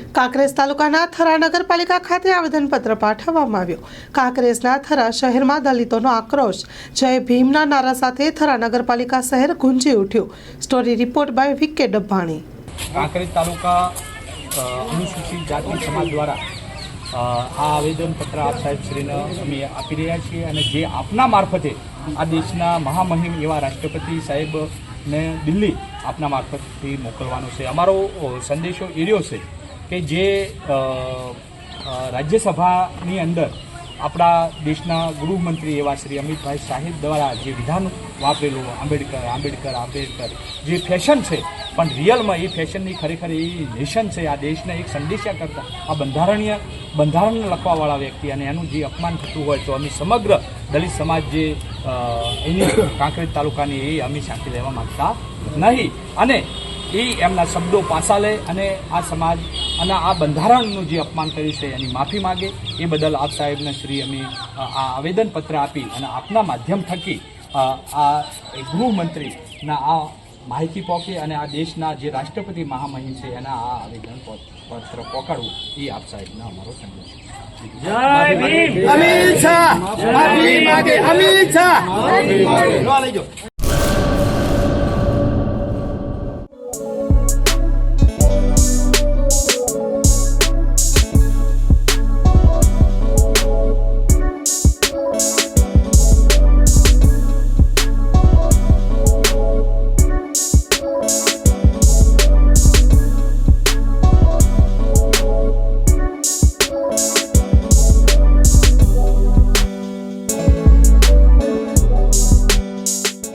કાંકરેજ તાલુકાના થરા નગરપાલિકા ખાતે આવેદનપત્ર પાઠવવામાં આવ્યું। કાંકરેજના થરા શહેરમાં દલિતોનો આક્રોશ જય ભીમના નારા સાથે થરા નગરપાલિકા શહેર ગુંજી ઉઠ્યું। Story report by VK Dabbani. Kankrej તાલુકા અનુસૂચિત જાતિ સમાજ દ્વારા આ આવેદનપત્ર આપ સાહેબશ્રીને અમે આપી રહ્યા છીએ અને જે આપના મારફતે આ દેશના મહામહિમ એવા રાષ્ટ્રપતિ સાહેબને દિલ્હી આપના મારફતથી મોકલવાનો છે। અમારો સંદેશો એ રહ્યો છે કે જે રાજ્યસભાની અંદર આપણા દેશના ગૃહમંત્રી એવા શ્રી અમિતભાઈ સાહેબ દ્વારા જે વિધાન વાપરેલું આંબેડકર જે ફેશન છે પણ રિયલમાં એ ફેશનની ખરેખર એ નેશન છે। આ દેશને એક સંદેશા કરતા આ બંધારણ લખવાવાળા વ્યક્તિ અને એનું જે અપમાન થતું હોય તો અમે સમગ્ર દલિત સમાજ જે એની કાંકરેજ તાલુકાની એ અમે સાંકી લેવા માગતા નહીં અને એ એમના શબ્દો પાછા લે અને આ સમાજ અને આ બંધારણનું જે અપમાન કર્યું છે એની માફી માગે। એ બદલ આપ સાહેબને શ્રી અમે આ આવેદનપત્ર આપી અને આપના માધ્યમ થકી આ ગૃહમંત્રીના આ માહિતી પહોંચે અને આ દેશના જે રાષ્ટ્રપતિ મહામહિમ છે એના આ આવેદનપત્ર પહોંચાડવું એ આપ સાહેબનો અમારો સંદેશ છે। જય ભીમ, અમિત શાહ, અમિત શાહ।